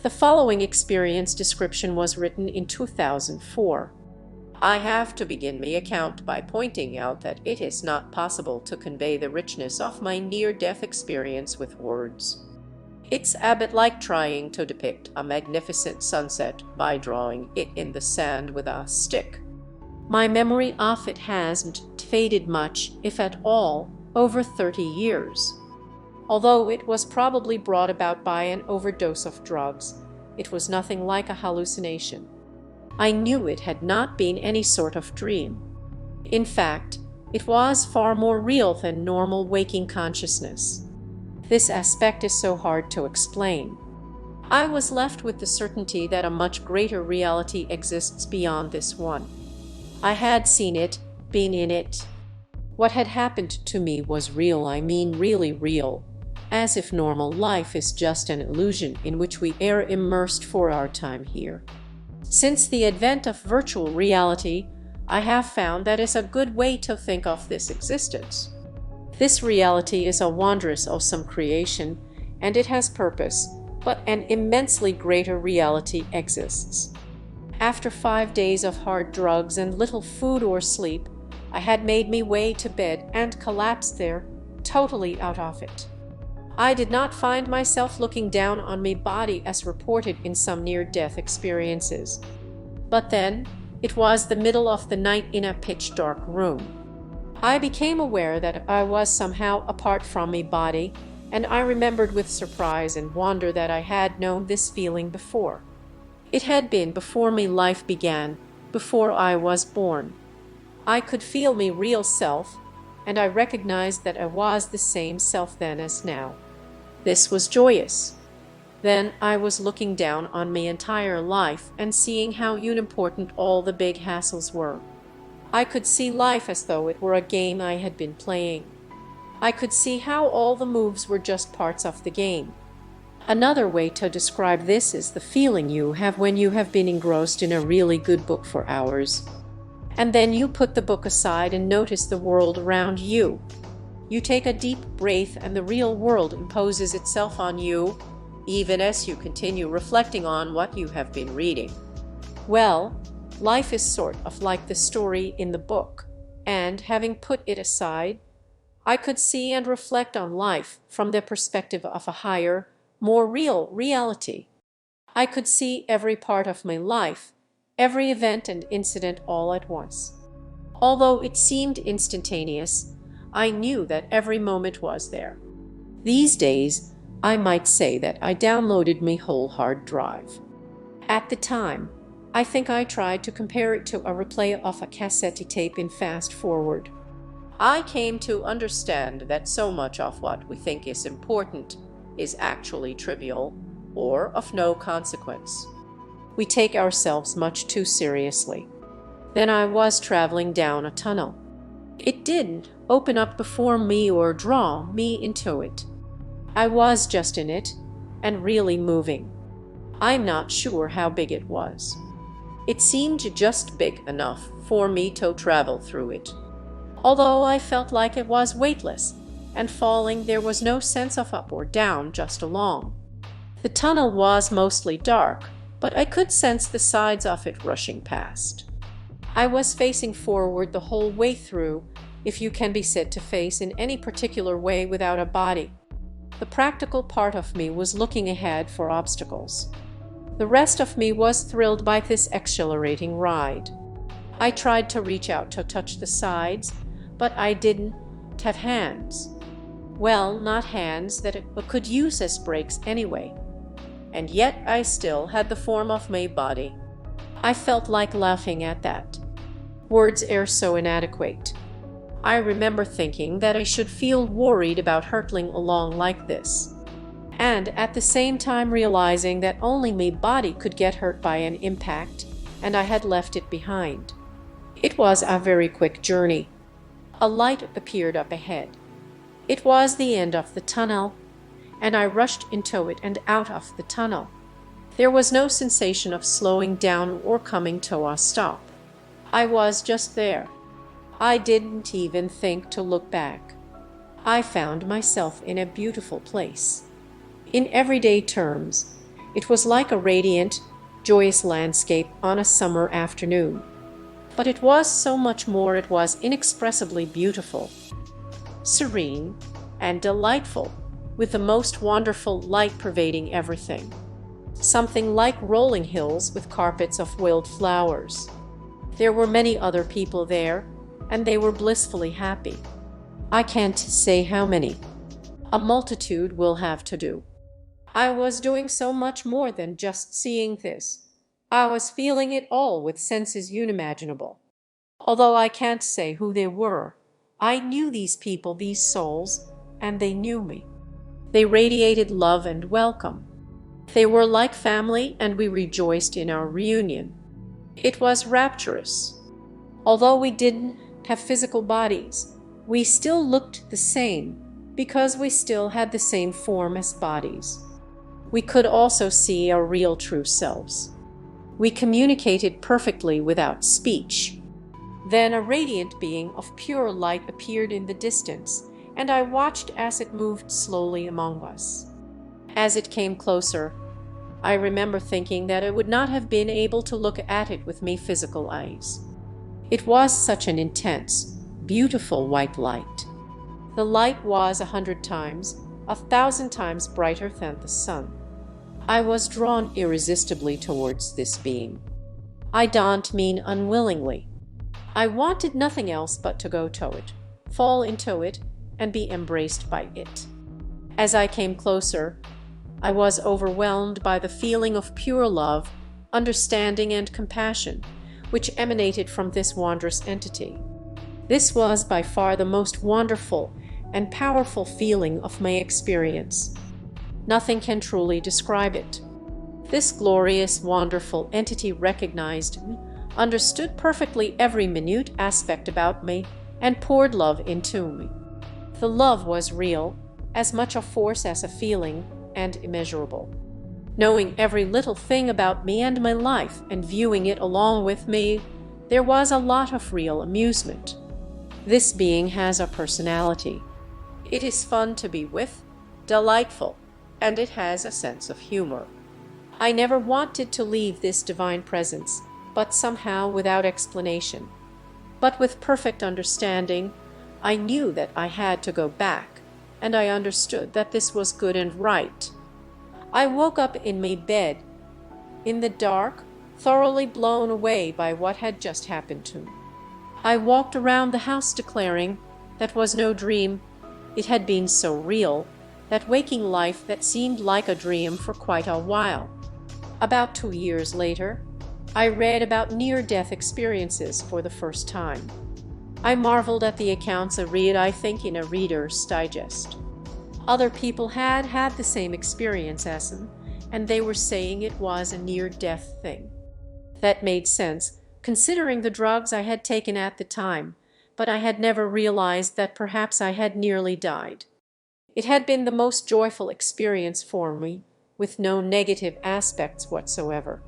The following experience description was written in 2004. I have to begin my account by pointing out that it is not possible to convey the richness of my near-death experience with words. It's a bit like trying to depict a magnificent sunset by drawing it in the sand with a stick. My memory of it hasn't faded much, if at all, over 30 years. Although it was probably brought about by an overdose of drugs, it was nothing like a hallucination. I knew it had not been any sort of dream. In fact, it was far more real than normal waking consciousness. This aspect is so hard to explain. I was left with the certainty that a much greater reality exists beyond this one. I had seen it, been in it. What had happened to me was real, I mean really real, as if normal life is just an illusion in which we are immersed for our time here. Since the advent of virtual reality, I have found that is a good way to think of this existence. This reality is a wondrous, awesome creation, and it has purpose, but an immensely greater reality exists. After 5 days of hard drugs and little food or sleep, I had made me way to bed and collapsed there, totally out of it. I did not find myself looking down on my body as reported in some near-death experiences. But then, it was the middle of the night in a pitch-dark room. I became aware that I was somehow apart from my body, and I remembered with surprise and wonder that I had known this feeling before. It had been before my life began, before I was born. I could feel my real self, and I recognized that I was the same self then as now. This was joyous. Then I was looking down on my entire life and seeing how unimportant all the big hassles were. I could see life as though it were a game I had been playing. I could see how all the moves were just parts of the game. Another way to describe this is the feeling you have when you have been engrossed in a really good book for hours. And then you put the book aside and notice the world around you. You take a deep breath and the real world imposes itself on you, even as you continue reflecting on what you have been reading. Well, life is sort of like the story in the book, and having put it aside, I could see and reflect on life from the perspective of a higher, more real reality. I could see every part of my life, every event and incident all at once. Although it seemed instantaneous, I knew that every moment was there. These days, I might say that I downloaded my whole hard drive. At the time, I think I tried to compare it to a replay of a cassette tape in fast forward. I came to understand that so much of what we think is important is actually trivial or of no consequence. We take ourselves much too seriously. Then I was traveling down a tunnel. It didn't open up before me or draw me into it. I was just in it and really moving. I'm not sure how big it was. It seemed just big enough for me to travel through it. Although I felt like it was weightless, and falling there was no sense of up or down, just along. The tunnel was mostly dark, but I could sense the sides of it rushing past. I was facing forward the whole way through, if you can be said to face in any particular way without a body. The practical part of me was looking ahead for obstacles. The rest of me was thrilled by this exhilarating ride. I tried to reach out to touch the sides, but I didn't have hands. Well, not hands that I could use as brakes anyway. And yet I still had the form of my body. I felt like laughing at that. Words are so inadequate. I remember thinking that I should feel worried about hurtling along like this, and at the same time realizing that only my body could get hurt by an impact, and I had left it behind. It was a very quick journey. A light appeared up ahead. It was the end of the tunnel, and I rushed into it and out of the tunnel. There was no sensation of slowing down or coming to a stop. I was just there. I didn't even think to look back. I found myself in a beautiful place. In everyday terms, It was like a radiant, joyous landscape on a summer afternoon. But it was so much more. It was inexpressibly beautiful, serene, and delightful, with the most wonderful light pervading everything. Something like rolling hills with carpets of wild flowers. There were many other people there, and they were blissfully happy. I can't say how many. A multitude will have to do. I was doing so much more than just seeing this. I was feeling it all with senses unimaginable. Although I can't say who they were, I knew these people, these souls, and they knew me. They radiated love and welcome. They were like family, and we rejoiced in our reunion. It was rapturous. Although we didn't have physical bodies, we still looked the same because we still had the same form as bodies. We could also see our real true selves. We communicated perfectly without speech. Then a radiant being of pure light appeared in the distance, and I watched as it moved slowly among us. As it came closer, I remember thinking that I would not have been able to look at it with my physical eyes. It was such an intense, beautiful white light. The light was 100 times, 1,000 times brighter than the sun. I was drawn irresistibly towards this being. I don't mean unwillingly. I wanted nothing else but to go to it, fall into it, and be embraced by it. As I came closer, I was overwhelmed by the feeling of pure love, understanding, and compassion, which emanated from this wondrous entity. This was by far the most wonderful and powerful feeling of my experience. Nothing can truly describe it. This glorious, wonderful entity recognized me, understood perfectly every minute aspect about me, and poured love into me. The love was real, as much a force as a feeling, and immeasurable. Knowing every little thing about me and my life, and viewing it along with me, there was a lot of real amusement. This being has a personality. It is fun to be with, delightful, and it has a sense of humor. I never wanted to leave this divine presence, but somehow without explanation. But with perfect understanding, I knew that I had to go back, and I understood that this was good and right. I woke up in my bed, in the dark, thoroughly blown away by what had just happened to me. I walked around the house declaring that was no dream. It had been so real, that waking life that seemed like a dream for quite a while. About 2 years later, I read about near-death experiences for the first time. I marveled at the accounts I read, I think, in a Reader's Digest. Other people had had the same experience as them, and they were saying it was a near-death thing. That made sense, considering the drugs I had taken at the time, but I had never realized that perhaps I had nearly died. It had been the most joyful experience for me, with no negative aspects whatsoever.